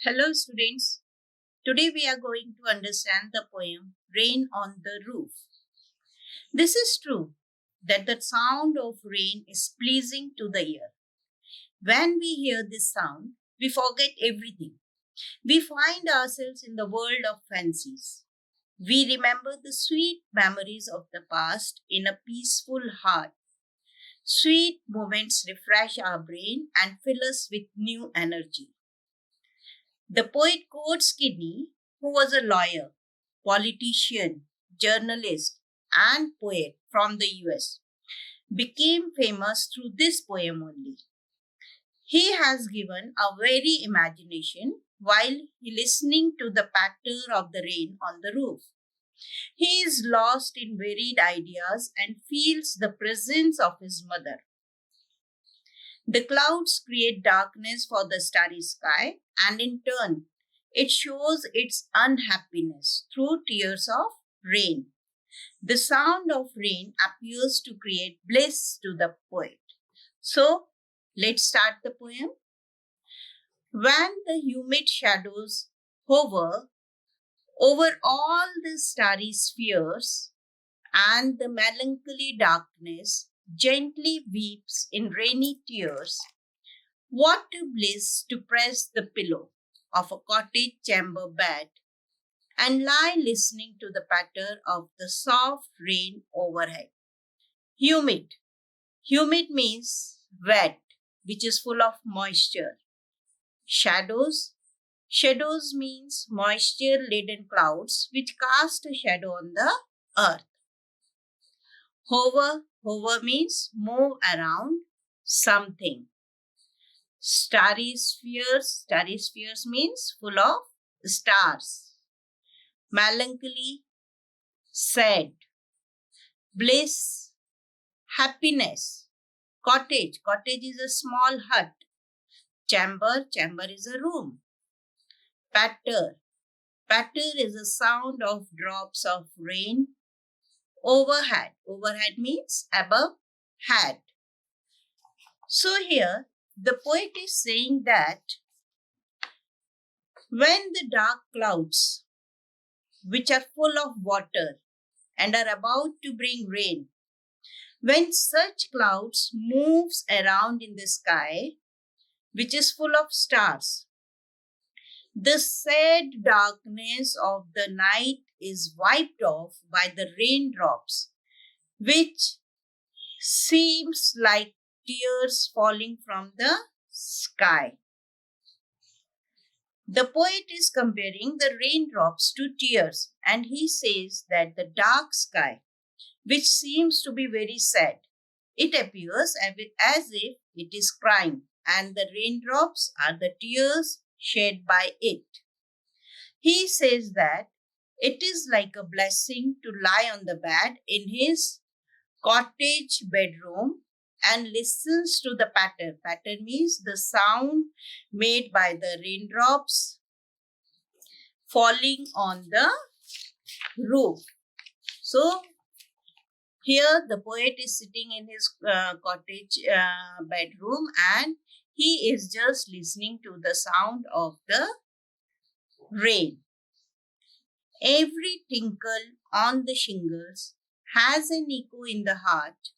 Hello students, today we are going to understand the poem Rain on the Roof. This is true that the sound of rain is pleasing to the ear. When we hear this sound, we forget everything. We find ourselves in the world of fancies. We remember the sweet memories of the past in a peaceful heart. Sweet moments refresh our brain and fill us with new energy. The poet quotes Kidney, who was a lawyer, politician, journalist, and poet from the US, became famous through this poem only. He has given a very imagination while listening to the patter of the rain on the roof. He is lost in varied ideas and feels the presence of his mother. The clouds create darkness for the starry sky, and in turn, it shows its unhappiness through tears of rain. The sound of rain appears to create bliss to the poet. So, let's start the poem. When the humid shadows hover over all the starry spheres, and the melancholy darkness gently weeps in rainy tears, what a bliss to press the pillow of a cottage chamber bed and lie listening to the patter of the soft rain overhead. Humid. Humid means wet, which is full of moisture. Shadows. Shadows means moisture-laden clouds which cast a shadow on the earth. Hover. Hover means move around something. Starry spheres. Starry spheres means full of stars. Melancholy, sad. Bliss, happiness. Cottage. Cottage is a small hut. Chamber. Chamber is a room. Patter. Patter is a sound of drops of rain. Overhead. Overhead means above head. So here the poet is saying that when the dark clouds, which are full of water and are about to bring rain, when such clouds moves around in the sky, which is full of stars, the sad darkness of the night is wiped off by the raindrops, which seems like tears falling from the sky. The poet is comparing the raindrops to tears, and he says that the dark sky, which seems to be very sad, it appears as if it is crying, and the raindrops are the tears shed by it. He says that it is like a blessing to lie on the bed in his cottage bedroom and listens to the patter. Patter means the sound made by the raindrops falling on the roof. So, here the poet is sitting in his cottage bedroom and he is just listening to the sound of the rain. Every tinkle on the shingles has an echo in the heart,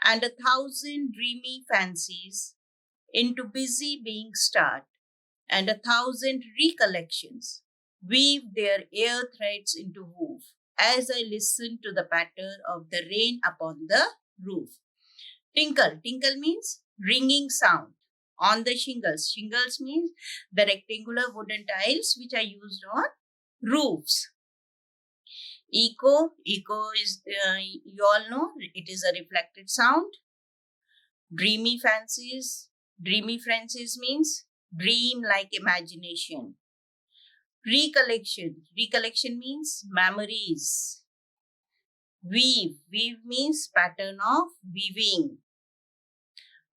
and 1,000 dreamy fancies into busy being start, and 1,000 recollections weave their air threads into woof as I listen to the patter of the rain upon the roof. Tinkle. Tinkle means ringing sound on the shingles. Shingles means the rectangular wooden tiles which are used on roofs. Echo. Echo is, you all know, it is a reflected sound. Dreamy fancies. Dreamy fancies means dream like imagination. Recollection. Recollection means memories. Weave. Weave means pattern of weaving.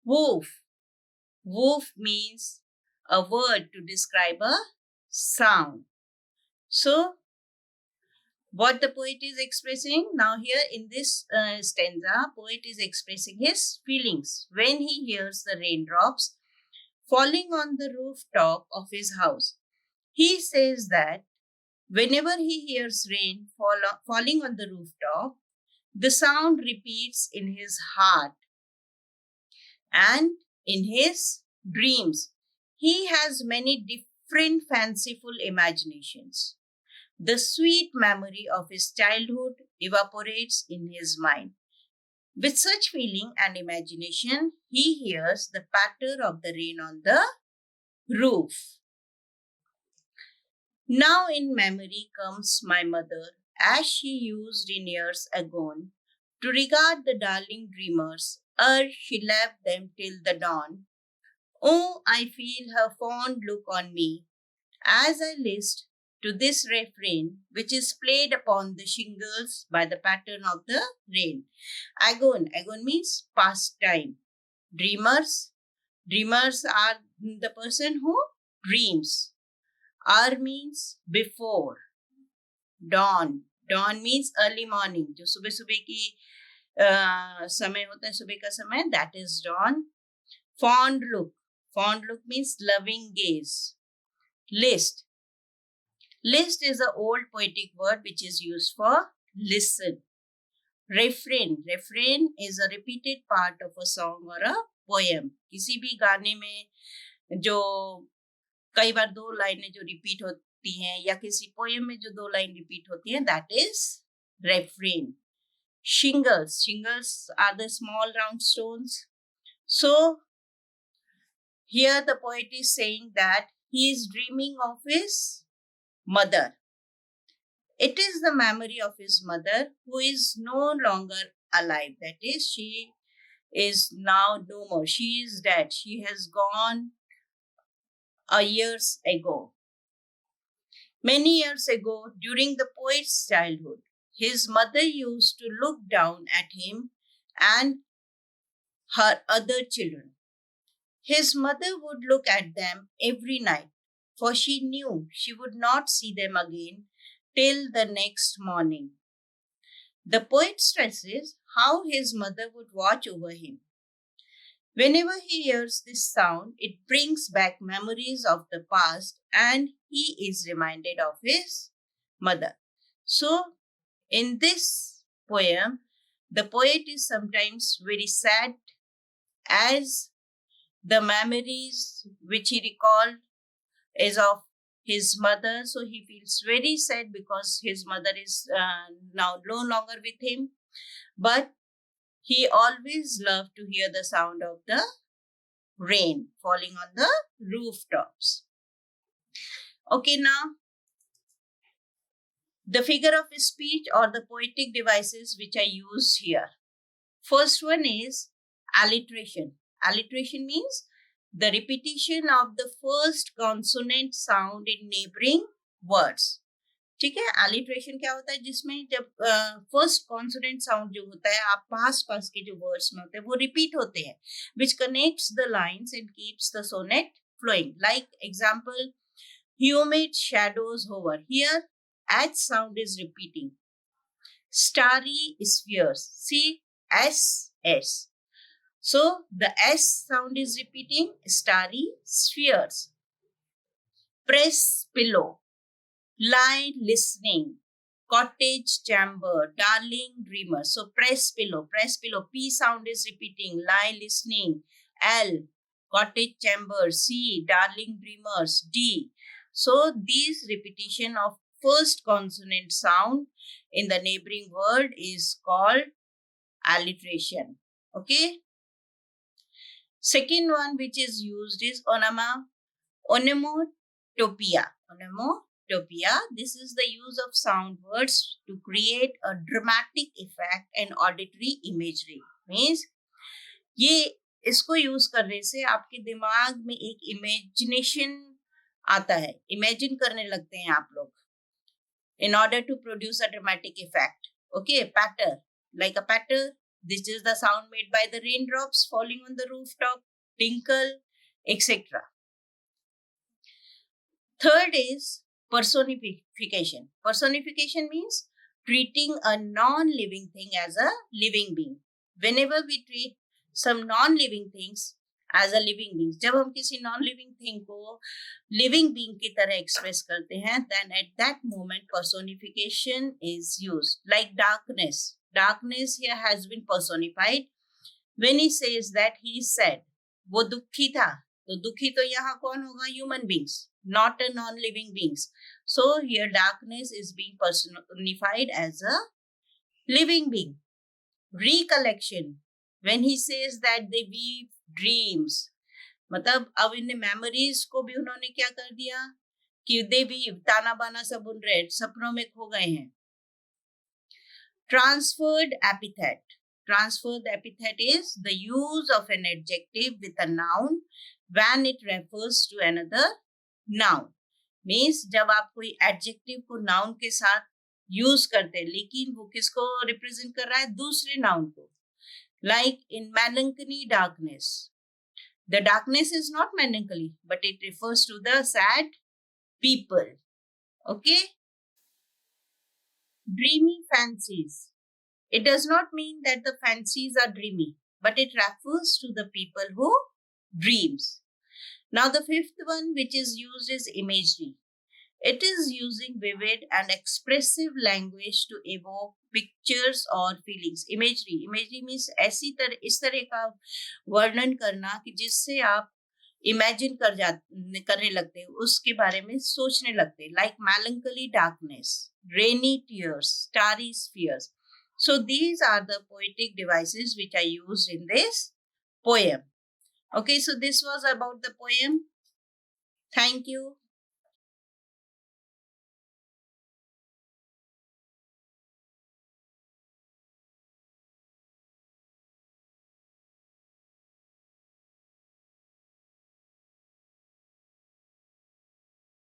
Woof. Woof means a word to describe a sound. So, what the poet is expressing now here in this stanza, poet is expressing his feelings when he hears the raindrops falling on the rooftop of his house. He says that whenever he hears rain falling on the rooftop, the sound repeats in his heart and in his dreams. He has many different fanciful imaginations. The sweet memory of his childhood evaporates in his mind. With such feeling and imagination, he hears the patter of the rain on the roof. Now in memory comes my mother, as she used in years agone to regard the darling dreamers, ere she left them till the dawn. Oh, I feel her fond look on me, as I list to this refrain, which is played upon the shingles by the pattern of the rain. Agone means past time. Dreamers, dreamers are the person who dreams. Ar means before. Dawn, dawn means early morning. जो सुबह सुबह की समय होता है, सुबह का समय, that is dawn. Fond look means loving gaze. List is an old poetic word which is used for listen. Refrain is a repeated part of a song or a poem. किसी भी गाने में जो कई बार दो लाइनें जो रिपीट होती हैं या किसी पोएम में जो दो लाइन रिपीट होती हैं, that is refrain. Shingles are the small round stones. So here the poet is saying that he is dreaming of his mother. It is the memory of his mother who is no longer alive. That is, she is now no more. She is dead. She has gone years ago. Many years ago, during the poet's childhood, his mother used to look down at him and her other children. His mother would look at them every night, for she knew she would not see them again till the next morning. The poet stresses how his mother would watch over him. Whenever he hears this sound, it brings back memories of the past and he is reminded of his mother. So, in this poem, the poet is sometimes very sad as the memories which he recalled is of his mother. So, he feels very sad because his mother is now no longer with him. But he always loved to hear the sound of the rain falling on the rooftops. Okay, now the figure of speech or the poetic devices which I use here. First one is alliteration. Alliteration means the repetition of the first consonant sound in neighboring words. ठीक है, alliteration क्या होता है, जिसमें जब first consonant sound जो होता है आप पास के जो वर्ड्स में होते हैं वो रिपीट होते हैं, which connects the lines and keeps the sonnet flowing. Like example, humid shadows hover. Here, H sound is repeating. Starry spheres. See, S. So the S sound is repeating. Starry spheres. Press pillow. Lie listening, cottage chamber, darling dreamer. So press pillow. P sound is repeating. Lie listening. L, cottage chamber. C, darling dreamers. D. So these repetition of first consonant sound in the neighboring word is called alliteration. Okay. Second one which is used is onomatopoeia. This is the use of sound words to create a dramatic effect and auditory imagery. Means ये इसको use करने से आपके दिमाग में एक imagination आता है, इमेजिन करने लगते हैं आप लोग in order to produce a dramatic effect. Okay, patter, like a patter. This is the sound made by the raindrops falling on the rooftop, tinkle, etc. Third is personification. Personification means treating a non-living thing as a living being. Whenever we treat some non-living things as a living being. जब हम किसी non living thing को living being की तरह express करते हैं, then at that moment personification is used, like darkness. Darkness here has been personified when he says that he is sad. वो दुखी था, तो दुखी तो यहाँ कौन होगा? Human beings, not a non living beings. So here darkness is being personified as a living being. Recollection, when he says that they weave dreams, मतलब अब इन मेमोरीज को भी उन्होंने क्या कर दिया कि दे वीव, ताना बाना सब उन रहे, सपनों में खो गए हैं। Transferred epithet. Transferred epithet is the use of an adjective with a noun when it refers to another noun. Means जब आप कोई adjective को noun के साथ use करते हैं, लेकिन वो किसको represent कर रहा है? दूसरे noun को. Like in melancholy darkness. The darkness is not melancholy, but it refers to the sad people. Okay? Dreamy fancies. It does not mean that the fancies are dreamy, but it refers to the people who dreams. Now the fifth one which is used is imagery. It is using vivid and expressive language to evoke pictures or feelings. Imagery means ऐसी तरह इस तरह का वर्णन करना कि जिससे आप इमेजिन करने लगते हैं, उसके बारे में सोचने लगते हैं. Like melancholy darkness, rainy tears, starry spheres. So these are the poetic devices which are used in this poem. Okay, so this was about the poem. Thank you.